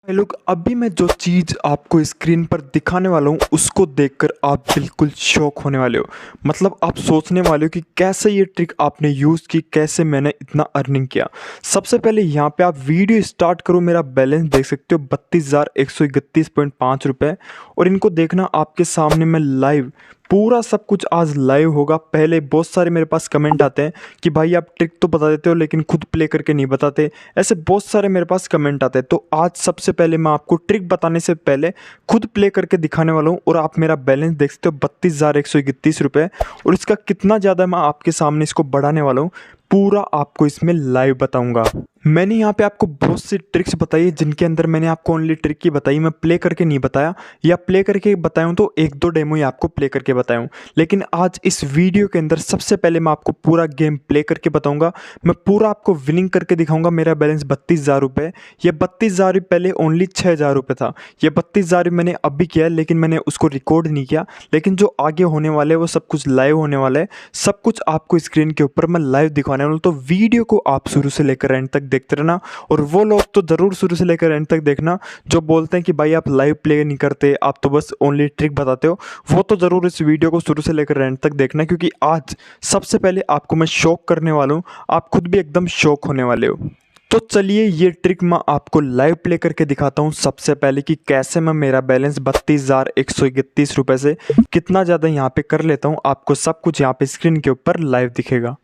भाई लोग, अभी मैं जो चीज़ आपको स्क्रीन पर दिखाने वाला हूँ उसको देखकर आप बिल्कुल शॉक होने वाले हो। मतलब आप सोचने वाले हो कि कैसे ये ट्रिक आपने यूज़ की, कैसे मैंने इतना अर्निंग किया। सबसे पहले यहाँ पे आप वीडियो स्टार्ट करो, मेरा बैलेंस देख सकते हो 32,131.5 रुपये। और इनको देखना आपके सामने मैं लाइव, पूरा सब कुछ आज लाइव होगा। पहले बहुत सारे मेरे पास कमेंट आते हैं कि भाई आप ट्रिक तो बता देते हो लेकिन खुद प्ले करके नहीं बताते, ऐसे बहुत सारे मेरे पास कमेंट आते हैं। तो आज सबसे पहले मैं आपको ट्रिक बताने से पहले खुद प्ले करके दिखाने वाला हूँ। और आप मेरा बैलेंस देख सकते हो 32,131 रुपये। और इसका कितना ज़्यादा मैं आपके सामने इसको बढ़ाने वाला हूँ, पूरा आपको इसमें लाइव बताऊंगा। मैंने यहाँ पे आपको बहुत सी ट्रिक्स बताई है जिनके अंदर मैंने आपको ओनली ट्रिक की बताई, मैं प्ले करके नहीं बताया, या प्ले करके बताया हूँ तो एक दो डेमो ही आपको प्ले करके बताया हूँ। लेकिन आज इस वीडियो के अंदर सबसे पहले मैं आपको पूरा गेम प्ले करके बताऊंगा। मैं पूरा आपको विनिंग करके दिखाऊंगा। मेरा बैलेंस 32,000 रुपये, ये 32,000 पहले ओनली 6,000 रुपये था। ये 32,000 मैंने अभी किया है लेकिन मैंने उसको रिकॉर्ड नहीं किया। लेकिन जो आगे होने वाले हैं वो सब कुछ लाइव होने वाला है। सब कुछ आपको स्क्रीन के ऊपर मैं लाइव दिखाने वाला हूँ। तो वीडियो को आप शुरू से लेकर एंड तक देखते रहना। और वो लोग तो ज़रूर शुरू से लेकर एंड तक देखना जो बोलते हैं कि भाई आप लाइव प्ले नहीं करते, आप तो बस ओनली ट्रिक बताते हो। वो तो ज़रूर इस वीडियो को शुरू से लेकर एंड तक देखना, क्योंकि आज सबसे पहले आपको मैं शॉक करने वाला हूँ। आप खुद भी एकदम शॉक होने वाले हो। तो चलिए ये ट्रिक मैं आपको लाइव प्ले करके दिखाता हूँ सबसे पहले कि कैसे मैं मेरा बैलेंस 32,131 रुपये से कितना ज़्यादा यहाँ पे कर लेता हूँ। आपको सब कुछ यहाँ पे स्क्रीन के ऊपर लाइव दिखेगा।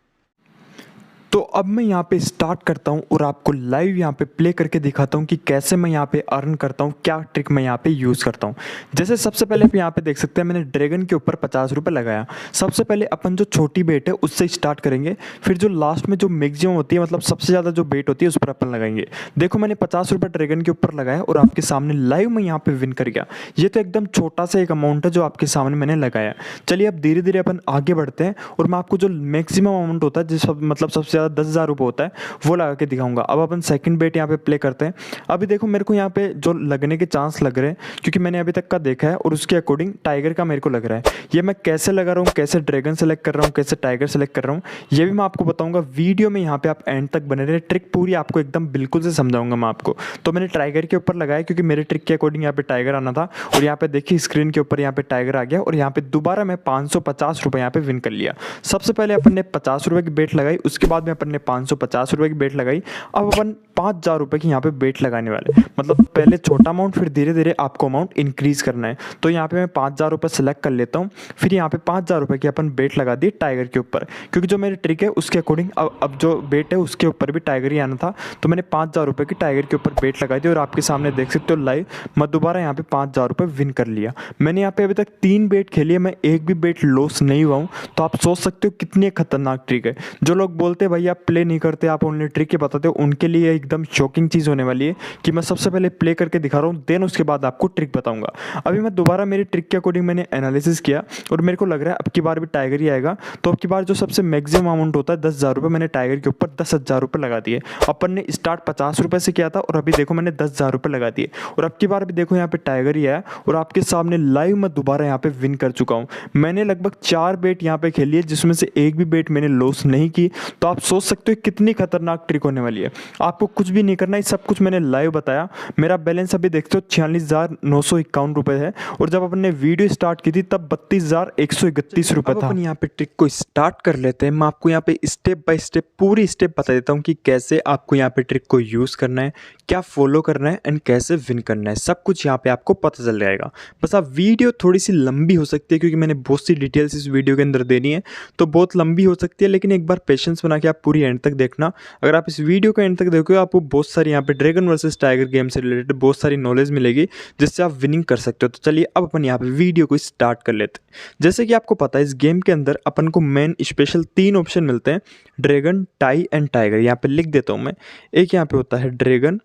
तो अब मैं यहाँ पे स्टार्ट करता हूँ और आपको लाइव यहाँ पे प्ले करके दिखाता हूँ कि कैसे मैं यहाँ पे अर्न करता हूँ, क्या ट्रिक मैं यहाँ पे यूज़ करता हूँ। जैसे सबसे पहले आप यहाँ पे देख सकते हैं मैंने ड्रैगन के ऊपर 50 रुपये लगाया। सबसे पहले अपन जो छोटी बेट है उससे स्टार्ट करेंगे, फिर जो लास्ट में जो मैक्सिमम होती है, मतलब सबसे ज़्यादा जो बेट होती है उस पर अपन लगाएंगे। देखो मैंने 50 रुपये ड्रैगन के ऊपर लगाया और आपके सामने लाइव में यहाँ पे विन कर गया। ये तो एकदम छोटा सा एक अमाउंट है जो आपके सामने मैंने लगाया। चलिए अब धीरे धीरे अपन आगे बढ़ते हैं और मैं आपको जो मैक्सिमम अमाउंट होता है, जिस मतलब सबसे ज़्यादा 10,000 रुपये होता है, वो लगा के दिखाऊंगा। अब अपन सेकंड बेट यहाँ पे प्ले करते हैं। अभी देखो मेरे को यहाँ पे जो लगने के चांस लग रहे हैं, क्योंकि मैंने अभी तक का देखा है और उसके अकॉर्डिंग टाइगर का मेरे को लग रहा है। ये मैं कैसे लगा रहा हूँ, कैसे ड्रैगन सेलेक्ट कर रहा हूँ, कैसे टाइगर सेलेक्ट कर रहा हूँ, ये भी मैं आपको बताऊंगा वीडियो में। यहाँ पे आप एंड तक बने रहे, ट्रिक पूरी आपको एकदम बिल्कुल से समझाऊंगा मैं आपको। तो मैंने टाइगर के ऊपर लगाया क्योंकि मेरे ट्रिक के अकॉर्डिंग यहाँ पे टाइगर आना था। और यहाँ पे देखिए स्क्रीन के ऊपर यहाँ पे टाइगर आ गया और यहाँ पे दोबारा मैं 550 रुपये यहाँ पे विन कर लिया। सबसे पहले अपन ने 50 रुपये की बेट लगाई, उसके बाद में अपन ने 550 रुपये की बेट लगाई। अब अपन 5,000 रुपये की यहाँ पे बेट लगाने वाले, मतलब पहले छोटा अमाउंट फिर धीरे धीरे आपको अमाउंट इंक्रीज करना है। तो यहाँ पे मैं 5,000 रुपये सेलेक्ट कर लेता हूँ। फिर यहाँ पे 5,000 रुपये की अपन बेट लगा दी टाइगर के ऊपर, क्योंकि जो मेरी ट्रिक है उसके अकॉर्डिंग अब जो बेट है उसके ऊपर भी टाइगर ही आना था। तो मैंने 5,000 रुपये की टाइगर के ऊपर बेट लगाई थी और आपके सामने देख सकते हो लाइव मैं दोबारा यहाँ पे 5,000 रुपये विन कर लिया। मैंने यहाँ पे अभी तक 3 बेट खेली है, मैं एक भी बेट लॉस नहीं हुआ हूँ। तो आप सोच सकते हो कितनी खतरनाक ट्रिक है। जो लोग बोलते हैं भाई आप प्ले नहीं करते, आप ओनली ट्रिक ही बताते हो, उनके लिए एकदम शॉकिंग चीज़ होने वाली है कि मैं सबसे पहले प्ले करके दिखा रहा हूँ, देन उसके बाद आपको ट्रिक बताऊंगा। अभी मैं दोबारा मेरी ट्रिक के अकॉर्डिंग मैंने एनालिसिस किया और मेरे को लग रहा है अब की बार भी टाइगर ही आएगा। तो अब की बार जो सबसे मैक्सिमम अमाउंट होता है 10,000 रुपये, मैंने टाइगर के ऊपर 10,000 रुपये लगा दिए। अपन ने स्टार्ट 50 रुपये से किया था और अभी देखो मैंने 10,000 रुपये लगा दिए। और अब की बार भी देखो यहाँ पे टाइगर ही आया और आपके सामने लाइव मैं दोबारा यहाँ पे विन कर चुका हूँ। मैंने लगभग 4 बेट यहाँ पे खेली है जिसमें से एक भी बेट मैंने लॉस नहीं की। तो आप सोच सकते हो कितनी खतरनाक ट्रिक होने वाली है। आपको कुछ भी नहीं करना है, सब कुछ मैंने लाइव बताया। मेरा बैलेंस अभी देखते हो 46,951 रुपये है और जब अपन ने वीडियो स्टार्ट की थी तब 32,131 रुपये था। अपन यहाँ पे ट्रिक को स्टार्ट कर लेते हैं। मैं आपको यहाँ पे स्टेप बाय स्टेप पूरी स्टेप बता देता हूँ कि कैसे आपको यहाँ पे ट्रिक को यूज़ करना है, क्या फॉलो करना है एंड कैसे विन करना है। सब कुछ यहाँ पे आपको पता चल जाएगा। बस आप वीडियो थोड़ी सी लंबी हो सकती है क्योंकि मैंने बहुत सी डिटेल्स इस वीडियो के अंदर देनी है, तो बहुत लंबी हो सकती है। लेकिन एक बार पेशेंस बना के आप पूरी एंड तक देखना। अगर आप इस वीडियो को एंड तक देखोगे आपको बहुत सारी यहाँ पे ड्रैगन वर्सेस टाइगर गेम से रिलेटेड बहुत सारी नॉलेज मिलेगी जिससे आप विनिंग कर सकते हो। तो चलिए अब अपन यहाँ पे वीडियो को स्टार्ट कर लेते हैं। जैसे कि आपको पता है इस गेम के अंदर अपन को मेन स्पेशल 3 ऑप्शन मिलते हैं, ड्रैगन, टाई एंड टाइगर। यहाँ पे लिख देता हूँ मैं। एक यहाँ पे होता है ड्रैगन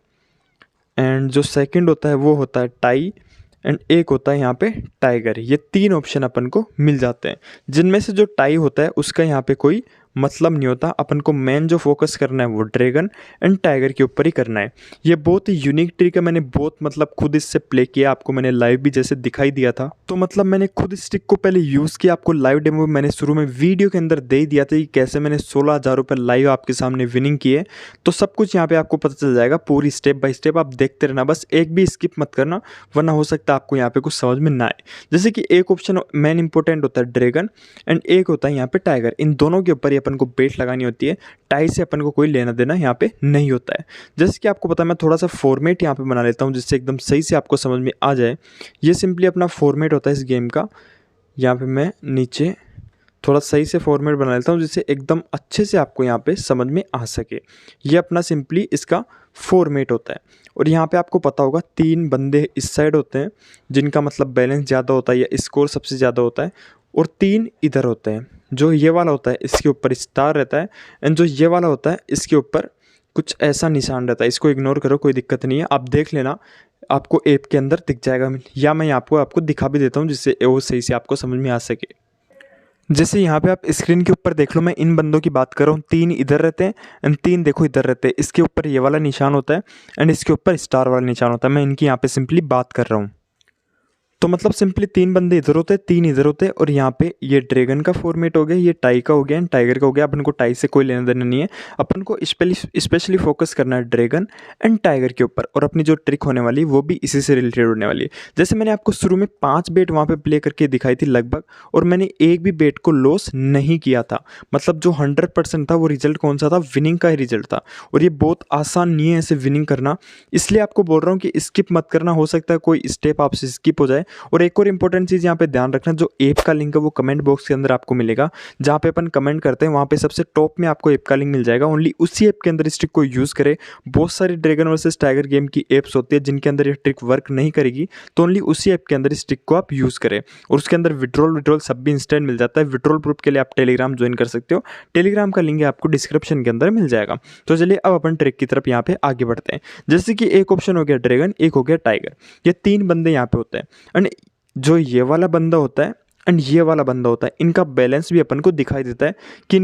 एंड जो सेकंड होता है वो होता है टाई एंड एक होता है यहाँ पे टाइगर। ये 3 ऑप्शन अपन को मिल जाते हैं, जिनमें से जो टाई होता है उसका यहाँ पे कोई मतलब नहीं होता। अपन को मेन जो फोकस करना है वो ड्रैगन एंड टाइगर के ऊपर ही करना है। ये बहुत ही यूनिक ट्रिक है, मैंने बहुत मतलब खुद इससे प्ले किया, आपको मैंने लाइव भी जैसे दिखाई दिया था। तो मतलब मैंने खुद इस ट्रिक को पहले यूज़ किया, आपको लाइव डेमो मैंने शुरू में वीडियो के अंदर दे ही दिया था कि कैसे मैंने 16,000 रुपये लाइव आपके सामने विनिंग किए। तो सब कुछ यहाँ पे आपको पता चल जाएगा, पूरी स्टेप बाय स्टेप आप देखते रहना, बस एक भी स्किप मत करना, वरना हो सकता है आपको यहाँ पे कुछ समझ में ना आए। जैसे कि एक ऑप्शन मेन इंपॉर्टेंट होता है ड्रैगन एंड एक होता है यहाँ पे टाइगर, इन दोनों के ऊपर ही अपन को बेट लगानी होती है। टाई से अपन को कोई लेना देना यहाँ पे नहीं होता है। जैसे कि आपको पता है, मैं थोड़ा सा फॉर्मेट यहाँ पे बना लेता हूँ जिससे एकदम सही से आपको समझ में आ जाए। ये सिंपली अपना फॉर्मेट होता है इस गेम का। यहाँ पे मैं नीचे थोड़ा सही से फॉर्मेट बना लेता हूँ जिससे एकदम अच्छे से आपको यहाँ पे समझ में आ सके। ये अपना सिंपली इसका फॉर्मेट होता है। और यहाँ पे आपको पता होगा 3 बंदे इस साइड होते हैं जिनका मतलब बैलेंस ज़्यादा होता है या स्कोर सबसे ज़्यादा होता है, और 3 इधर होते हैं। जो ये वाला होता है इसके ऊपर स्टार रहता है, एंड जो ये वाला होता है इसके ऊपर कुछ ऐसा निशान रहता है। इसको इग्नोर करो, कोई दिक्कत नहीं है, आप देख लेना, आपको ऐप के अंदर दिख जाएगा, या मैं आपको दिखा भी देता हूँ जिससे वो सही से आपको समझ में आ सके। जैसे यहाँ पे आप स्क्रीन के ऊपर देख लो, मैं इन बंदों की बात कर रहा हूँ, 3 इधर रहते हैं एंड 3 देखो इधर रहते हैं। इसके ऊपर ये वाला निशान होता है एंड इसके ऊपर स्टार वाला निशान होता है। मैं इनकी यहाँ पे सिंपली बात कर रहा हूँ। तो मतलब सिंपली 3 बंदे इधर होते हैं, 3 इधर होते हैं, और यहाँ पे ये ड्रैगन का फॉर्मेट हो गया, ये टाई का हो गया एंड टाइगर का हो गया। अपन को टाई से कोई लेना देना नहीं है, अपन को स्पेशली फोकस करना है ड्रैगन एंड टाइगर के ऊपर, और अपनी जो ट्रिक होने वाली वो भी इसी से रिलेटेड होने वाली है। जैसे मैंने आपको शुरू में 5 बेट वहाँ पे प्ले करके दिखाई थी लगभग, और मैंने एक भी बेट को लॉस नहीं किया था। मतलब जो 100% था वो रिजल्ट कौन सा था, विनिंग का ही रिजल्ट था। और ये बहुत आसान नहीं है ऐसे विनिंग करना, इसलिए आपको बोल रहा हूँ कि स्किप मत करना, हो सकता है कोई स्टेप आपसे स्किप हो जाए। और एक और इंपॉर्टेंट चीज़ यहाँ पे ध्यान रखना, जो ऐप का लिंक है वो कमेंट बॉक्स के अंदर आपको मिलेगा। जहाँ पे अपन कमेंट करते हैं वहाँ पे सबसे टॉप में आपको ऐप का लिंक मिल जाएगा। ओनली उसी ऐप के अंदर इस ट्रिक को यूज़ करें। बहुत सारी ड्रैगन वर्सेस टाइगर गेम की ऐप्स होती है जिनके अंदर ये ट्रिक वर्क नहीं करेगी, तो ओनली उसी ऐप के अंदर इस ट्रिक को आप यूज़ करें। और उसके अंदर विड्रॉल सब भी इंस्टेंट मिल जाता है। विड्रॉल प्रूफ के लिए आप टेलीग्राम ज्वाइन कर सकते हो, टेलीग्राम का लिंक आपको डिस्क्रिप्शन के अंदर मिल जाएगा। तो चलिए अब अपन ट्रिक की तरफ यहाँ पे आगे बढ़ते हैं। जैसे कि एक ऑप्शन हो गया ड्रैगन, एक हो गया टाइगर, ये 3 बंदे यहाँ पे होते हैं। एंड जो ये वाला बंदा होता है एंड ये वाला बंदा होता है, इनका बैलेंस भी अपन को दिखाई देता है कि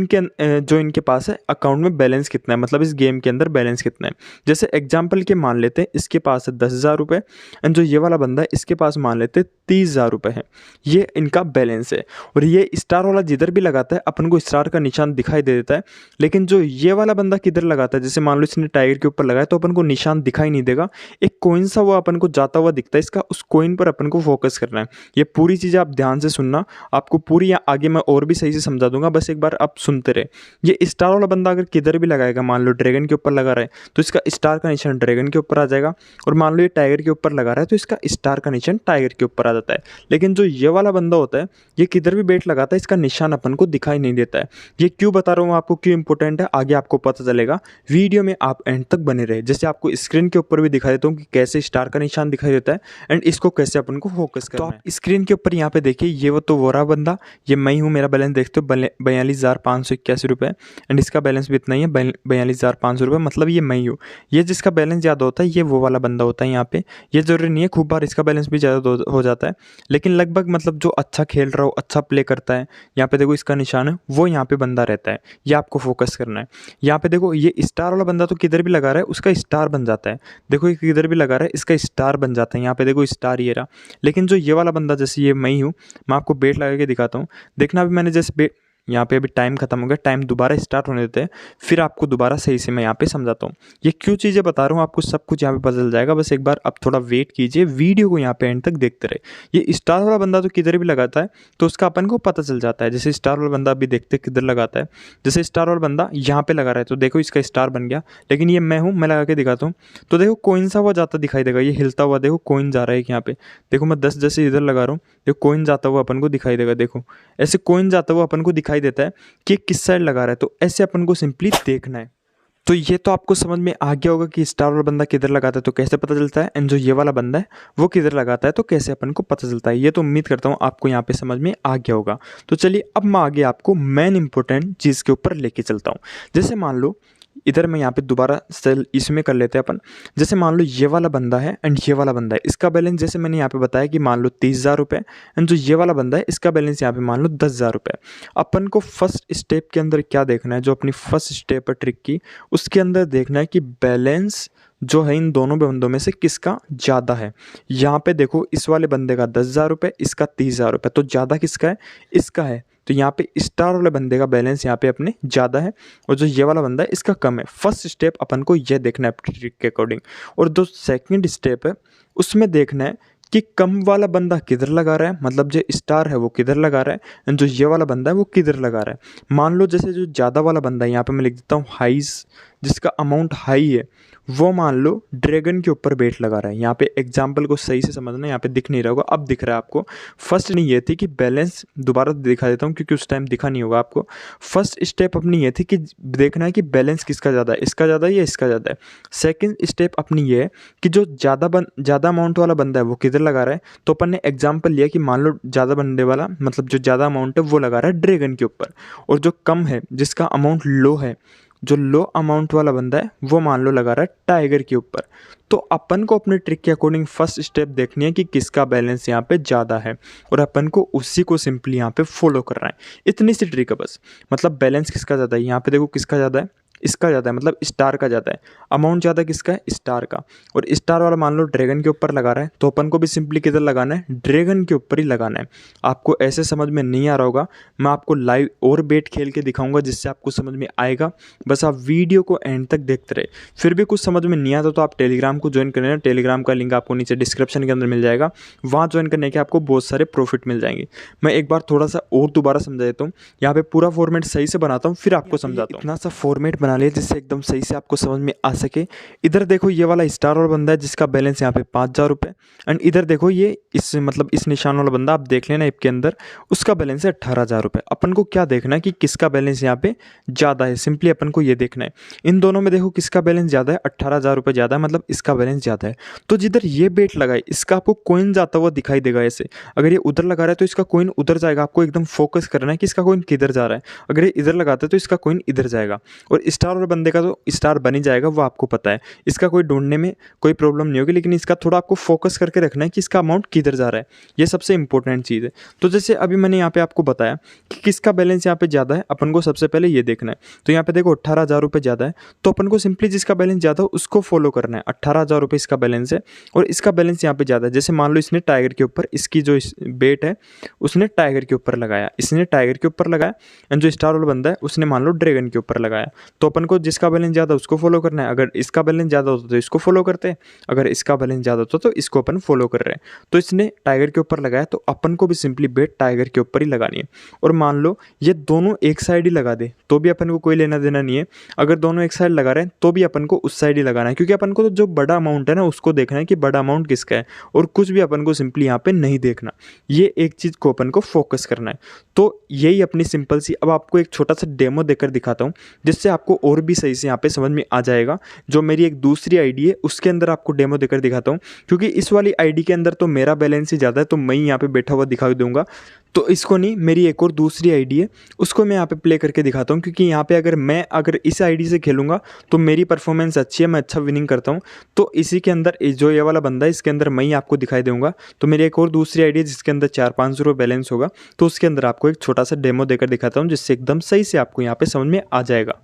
जो इनके पास है अकाउंट में बैलेंस कितना है, मतलब इस गेम के अंदर बैलेंस कितना है। जैसे एग्जांपल के मान लेते हैं इसके पास है 10,000 रुपये, एंड जो ये वाला बंदा है इसके पास मान लेते हैं 30,000 रुपये है। ये इनका बैलेंस है। और ये स्टार वाला जिधर भी लगाता है अपन को स्टार का निशान दिखाई दे देता है, लेकिन जो ये वाला बंदा किधर लगाता है, जैसे मान लो इसने टाइगर के ऊपर लगाया तो अपन को निशान दिखाई नहीं देगा, एक कॉइन सा वो अपन को जाता हुआ दिखता है इसका, उस कॉइन पर अपन को फोकस करना है। ये पूरी चीज़ें आप ध्यान से सुनना, आपको पूरी आगे मैं और भी सही से समझा दूंगा, बस एक बार आप सुनते रहे। ये स्टार वाला बंदा अगर किधर भी लगाएगा, मान लो ड्रैगन के ऊपर लगा रहा है तो इसका स्टार का निशान ड्रैगन के ऊपर आ जाएगा, और मान लो ये टाइगर के ऊपर लगा रहा है तो इसका स्टार का निशान टाइगर के ऊपर आ जाता है। लेकिन जो ये वाला बंदा होता है ये किधर भी बेट लगाता है इसका निशान अपन को दिखाई नहीं देता है। ये क्यों बता रहा हूँ आपको, क्यों इंपॉर्टेंट है, आगे आपको पता चलेगा। वीडियो में आप एंड तक बने रहे। जैसे आपको स्क्रीन के ऊपर भी दिखा देता हूँ कि कैसे स्टार का निशान दिखाई देता है एंड इसको कैसे अपन को फोकस करना है। तो आप स्क्रीन के ऊपर यहाँ पे देखिए, ये वो तो वो रहा बंदा, ये मैं हूँ, मेरा बैलेंस देखते हो 42,581 रुपये, एंड इसका बैलेंस भी इतना ही है 42,500 रुपये, मतलब ये मैं हूँ। ये जिसका बैलेंस ज़्यादा होता है ये वो वाला बंदा होता है यहाँ पे। ये जरूरी नहीं है खूब बार इसका बैलेंस भी ज़्यादा हो जाता है, लेकिन लगभग मतलब जो अच्छा खेल रहा हो, अच्छा प्ले करता है, यहाँ पे देखो इसका निशान है, वो यहाँ पे बंदा रहता है। ये आपको फोकस करना है। यहाँ पे देखो ये स्टार वाला बंदा तो किधर भी लगा रहा है उसका स्टार बन जाता है। देखो ये किधर भी लगा रहा है इसका स्टार बन जाता है। यहाँ पे देखो स्टार ये रहा। लेकिन जो ये वाला बंदा, जैसे ये मैं हूँ, मैं आपको बेट लगा के दिखाता हूँ। देखना अभी मैंने जैसे बेट, यहाँ पे अभी टाइम खत्म हो गया, टाइम दोबारा स्टार्ट होने देते हैं, फिर आपको दोबारा सही से मैं यहाँ पे समझाता हूँ। ये क्यों चीज़ें बता रहा हूँ आपको, सब कुछ यहाँ पे पता चल जाएगा। बस एक बार अब थोड़ा वेट कीजिए, वीडियो को यहाँ पे एंड तक देखते रहे। ये स्टार वाला बंदा तो किधर भी लगाता है तो उसका अपन को पता चल जाता है। जैसे स्टार वाला बंदा अभी देखते किधर लगाता है, जैसे स्टार वाला बंदा यहाँ पे लगा रहा है तो देखो इसका स्टार बन गया। लेकिन ये मैं हूँ, मैं लगा के दिखाता हूँ तो देखो कोइन सा हुआ जाता दिखाई देगा, ये हिलता हुआ देखो कोइन जा रहा है यहाँ पे। देखो मैं 10 जैसे इधर लगा रहा हूँ, देखो कोइन जाता हुआ अपन को दिखाई देगा। देखो ऐसे कोइन जाता हुआ अपन को दिखाई देता है कि किस साइड लगा रहा है, तो ऐसे अपन को सिंपली देखना है। तो ये तो आपको समझ में आ गया होगा कि स्टार वाला बंदा किधर लगाता है तो कैसे पता चलता है, एंड जो ये वाला बंदा है वो किधर लगाता है तो कैसे अपन को पता चलता है। ये तो उम्मीद करता हूँ आपको यहाँ पे समझ में आ गया होगा। तो चलिए अब मैं आगे आपको मेन इंपॉर्टेंट चीज़ के ऊपर लेके चलता हूँ। जैसे मान लो इधर मैं यहाँ पे दोबारा सेल इसमें कर लेते हैं अपन। जैसे मान लो ये वाला बंदा है एंड ये वाला बंदा है, इसका बैलेंस जैसे मैंने यहाँ पे बताया कि मान लो 30,000 रुपये, एंड जो ये वाला बंदा है इसका बैलेंस यहाँ पे मान लो 10,000 रुपये। अपन को फर्स्ट स्टेप के अंदर क्या देखना है, जो अपनी फर्स्ट स्टेप है ट्रिक की, उसके अंदर देखना है कि बैलेंस जो है इन दोनों बंदों में से किसका ज़्यादा है। यहाँ पे देखो इस वाले बंदे का 10,000 रुपये, इसका 30,000 रुपये, तो ज़्यादा किसका है, इसका है। तो यहाँ पे स्टार वाले बंदे का बैलेंस यहाँ पे अपने ज़्यादा है और जो ये वाला बंदा है इसका कम है। फर्स्ट स्टेप अपन को ये देखना है ट्रिक के अकॉर्डिंग। और जो सेकंड स्टेप है उसमें देखना है कि कम वाला बंदा किधर लगा रहा है, मतलब जो स्टार है वो किधर लगा रहा है, एंड जो ये वाला बंदा है वो किधर लगा रहा है। मान लो जैसे जो ज़्यादा वाला बंदा है यहाँ पे मैं लिख देता हूँ हाईज, जिसका अमाउंट हाई है, वो मान लो ड्रैगन के ऊपर बेट लगा रहा है। यहाँ पे एग्जाम्पल को सही से समझना, यहाँ पे दिख नहीं रहा होगा, अब दिख रहा है आपको। फर्स्ट नहीं ये थी कि बैलेंस, दोबारा दिखा देता हूँ क्योंकि उस टाइम दिखा नहीं होगा आपको। फर्स्ट स्टेप अपनी ये थी कि देखना है कि बैलेंस किसका ज़्यादा है, इसका ज़्यादा है या इसका ज़्यादा है। सेकंड स्टेप अपनी ये है कि जो ज़्यादा अमाउंट वाला बंदा है वो किधर लगा रहा है। तो अपन ने एग्जाम्पल लिया कि मान लो ज़्यादा बंदे वाला, मतलब जो ज़्यादा अमाउंट है वो लगा रहा है ड्रैगन के ऊपर, और जो कम है जिसका अमाउंट लो है, जो लो अमाउंट वाला बंदा है वो मान लो लगा रहा है टाइगर के ऊपर। तो अपन को अपने ट्रिक के अकॉर्डिंग फर्स्ट स्टेप देखनी है कि किसका बैलेंस यहाँ पे ज़्यादा है, और अपन को उसी को सिंपली यहाँ पे फॉलो करना है। इतनी सी ट्रिक है बस। मतलब बैलेंस किसका ज़्यादा है, यहाँ पे देखो किसका ज़्यादा है, इसका ज़्यादा है, मतलब स्टार का ज़्यादा है। अमाउंट ज़्यादा किसका है, स्टार का। और स्टार वाला मान लो ड्रैगन के ऊपर लगा रहा है, तो अपन को भी सिंपली किधर लगाना है, ड्रैगन के ऊपर ही लगाना है। आपको ऐसे समझ में नहीं आ रहा होगा, मैं आपको लाइव और बेट खेल के दिखाऊंगा जिससे आपको समझ में आएगा। बस आप वीडियो को एंड तक देखते रहे। फिर भी कुछ समझ में नहीं आता तो आप टेलीग्राम को ज्वाइन कर लेना। टेलीग्राम का लिंक आपको नीचे डिस्क्रिप्शन के अंदर मिल जाएगा, वहाँ ज्वाइन करने के आपको बहुत सारे प्रॉफिट मिल जाएंगे। मैं एक बार थोड़ा सा और दोबारा समझा देता हूँ, यहाँ पे पूरा फॉर्मेट सही से बनाता हूँ फिर आपको समझाता हूँ। इतना सा फॉर्मेट बना लिया जिससे एकदम सही से आपको समझ में आ सके। इधर देखो ये वाला स्टार वाला बंदा है जिसका बैलेंस यहाँ पे 5,000 रुपये, एंड इधर देखो ये इस मतलब इस निशान वाला बंदा, आप देख लेना ऐप के अंदर, उसका बैलेंस है 18,000 रुपये। अपन को क्या देखना है कि किसका बैलेंस यहाँ पे ज़्यादा है, सिंपली अपन को ये देखना है। इन दोनों में देखो किसका बैलेंस ज़्यादा है, 18,000 रुपये ज़्यादा है, मतलब इसका बैलेंस ज़्यादा है। तो जिधर ये बेट लगाए इसका आपको कॉइन जाता हुआ दिखाई देगा ऐसे। अगर ये उधर लगा रहा है तो इसका कॉइन उधर जाएगा, आपको एकदम फोकस करना है कि इसका कॉइन किधर जा रहा है। अगर ये इधर लगाता है तो इसका कॉइन इधर जाएगा, और स्टार वाले बंदे का तो स्टार बन ही जाएगा, वो आपको पता है। इसका कोई ढूंढने में कोई प्रॉब्लम नहीं होगी, लेकिन इसका थोड़ा आपको फोकस करके रखना है कि इसका अमाउंट किधर जा रहा है, ये सबसे इंपॉर्टेंट चीज़ है। तो जैसे अभी मैंने यहाँ पे आपको बताया कि किसका बैलेंस यहाँ पे ज़्यादा है, अपन को सबसे पहले ये देखना है। तो यहाँ पे देखो 18,000 रुपये ज़्यादा है, तो अपन को सिंपली जिसका बैलेंस ज़्यादा हो उसको फॉलो करना है। 18,000 रुपये इसका बैलेंस है और इसका बैलेंस यहाँ पे ज़्यादा है। जैसे मान लो इसने टाइगर के ऊपर, इसकी जो बेट है उसने टाइगर के ऊपर लगाया, इसने टाइगर के ऊपर लगाया, एंड जो स्टार वाला बंदा है उसने मान लो ड्रैगन के ऊपर लगाया। तो अपन को जिसका बैलेंस ज़्यादा उसको फॉलो करना है। अगर इसका बैलेंस ज़्यादा होता तो इसको फॉलो करते हैं, अगर इसका बैलेंस ज़्यादा होता तो इसको अपन फॉलो कर रहे हैं। तो इसने टाइगर के ऊपर लगाया, तो अपन को भी सिंपली बेट टाइगर के ऊपर ही लगानी है। और मान लो ये दोनों एक साइड ही लगा दे तो भी अपन को कोई लेना देना नहीं है। अगर दोनों एक साइड लगा रहे हैं तो भी अपन को उस साइड ही लगाना है, क्योंकि अपन को तो जो बड़ा अमाउंट है ना उसको देखना है कि बड़ा अमाउंट किसका है, और कुछ भी अपन को सिंपली यहाँ पे नहीं देखना। ये एक चीज़ को अपन को फोकस करना है। तो यही अपनी सिंपल सी, अब आपको एक छोटा सा डेमो देकर दिखाता हूँ जिससे आपको और भी सही से यहाँ पे समझ में आ जाएगा। जो मेरी एक दूसरी आईडी है उसके अंदर आपको डेमो देकर दिखाता हूँ, क्योंकि इस वाली आईडी के अंदर तो मेरा बैलेंस ही ज़्यादा है, तो मैं यहाँ पे बैठा हुआ दिखा दूंगा। तो इसको नहीं, मेरी एक और दूसरी आईडी है उसको मैं यहाँ पे प्ले करके दिखाता हूँ, क्योंकि यहाँ पे अगर इस आईडी से खेलूँगा तो मेरी परफॉर्मेंस अच्छी है, मैं अच्छा विनिंग करता हूँ। तो इसी के अंदर जो ये वाला बंदा है इसके अंदर मैं ही आपको दिखाई दूंगा। तो मेरी एक और दूसरी आईडी है जिसके अंदर 400-500 रुपये बैलेंस होगा, तो उसके अंदर आपको एक छोटा सा डेमो देकर दिखाता हूँ जिससे एकदम सही से आपको यहाँ पे समझ में आ जाएगा।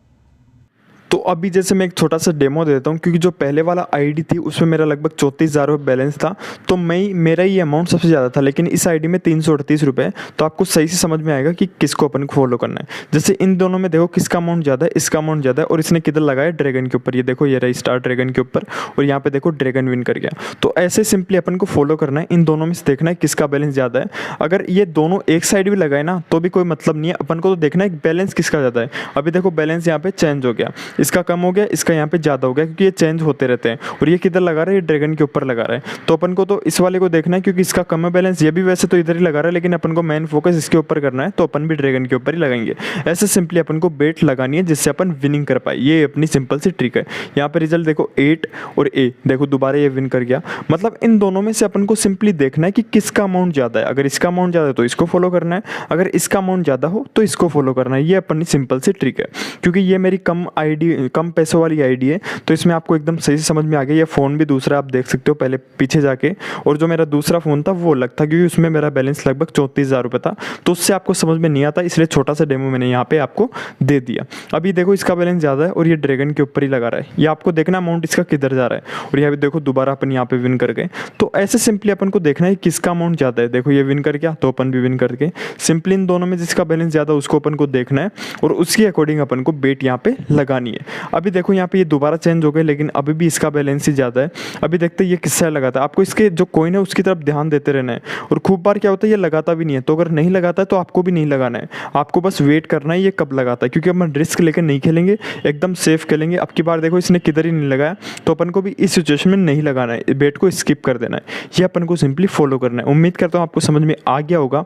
तो अभी जैसे मैं एक छोटा सा डेमो देता हूँ, क्योंकि जो पहले वाला आईडी थी उसमें मेरा लगभग 34,000 रुपये बैलेंस था, तो मेरा ही अमाउंट सबसे ज़्यादा था, लेकिन इस आईडी में 338 रुपये। तो आपको सही से समझ में आएगा कि किसको अपन को फॉलो करना है। जैसे इन दोनों में देखो किसका अमाउंट ज़्यादा है, इसका अमाउंट ज़्यादा है, और इसने किधर लगाया, ड्रैगन के ऊपर। ये देखो ये रहा स्टार ड्रैगन के ऊपर, और यहाँ पे देखो ड्रैगन विन कर गया। तो ऐसे सिंपली अपन को फॉलो करना है, इन दोनों में से देखना है किसका बैलेंस ज़्यादा है। अगर ये दोनों एक साइड भी लगाए ना तो भी कोई मतलब नहीं है, अपन को तो देखना है बैलेंस किसका ज़्यादा है। अभी देखो बैलेंस यहाँ पे चेंज हो गया, इसका कम हो गया, इसका यहाँ पे ज़्यादा हो गया, क्योंकि ये चेंज होते रहते हैं। और ये किधर लगा रहा है, ये ड्रैगन के ऊपर लगा रहा है। तो अपन को तो इस वाले को देखना है, क्योंकि इसका कम है बैलेंस, ये भी वैसे तो इधर ही लगा रहा है, लेकिन अपन को मेन फोकस इसके ऊपर करना है, तो अपन भी ड्रैगन के ऊपर ही लगाएंगे। ऐसे सिंपली अपन को बेट लगानी है जिससे अपन विनिंग कर पाए। ये अपनी सिंपल सी ट्रिक है। यहाँ पे रिजल्ट देखो 8 और ए, देखो दोबारा ये विन कर गया। मतलब इन दोनों में से अपन को सिंपली देखना है कि किसका अमाउंट ज़्यादा है। अगर इसका अमाउंट ज़्यादा है तो इसको फॉलो करना है, अगर इसका अमाउंट ज़्यादा हो तो इसको फॉलो करना है। ये अपनी सिंपल सी ट्रिक है। क्योंकि ये मेरी कम आईडी आईडी कम पैसों वाली आईडी है, तो इसमें आपको एकदम सही से समझ में आ गया। ये फ़ोन भी दूसरा आप देख सकते हो पहले पीछे जाके, और जो मेरा दूसरा फ़ोन था वो अलग था, क्योंकि उसमें मेरा बैलेंस लगभग 34,000 रुपये था, तो उससे आपको समझ में नहीं आता, इसलिए छोटा सा डेमो मैंने यहाँ पे आपको दे दिया। अभी देखो इसका बैलेंस ज़्यादा है और ये ड्रैगन के ऊपर ही लगा रहा है, ये आपको देखना अमाउंट इसका किधर जा रहा है। और यहाँ पे देखो दोबारा अपन यहाँ पे विन कर गए। तो ऐसे सिंपली अपन को देखना है किसका अमाउंट ज़्यादा है। देखो ये विन कर गया तो अपन भी विन करके, सिंपली इन दोनों में जिसका बैलेंस ज़्यादा उसको अपन को देखना है और उसके अकॉर्डिंग अपन को बेट यहाँ पे लगानी है। अभी देखो यहाँ पे ये दोबारा चेंज हो गए, लेकिन अभी भी इसका बैलेंस ही ज़्यादा है। अभी देखते हैं ये किससे लगाता है। आपको इसके जो कॉइन है उसकी तरफ ध्यान देते रहना है, और खूब बार क्या होता है ये लगाता भी नहीं है, तो अगर नहीं लगाता है तो आपको भी नहीं लगाना है, आपको बस वेट करना है ये कब लगाता है, क्योंकि अपन रिस्क लेकर नहीं खेलेंगे, एकदम सेफ खेलेंगे। अब की बार देखो इसने किधर ही नहीं लगाया, तो अपन को भी इस सिचुएशन में नहीं लगाना है, बेट को स्किप कर देना है। ये अपन को सिंपली फॉलो करना है। उम्मीद करता हूँ आपको समझ में आ गया होगा।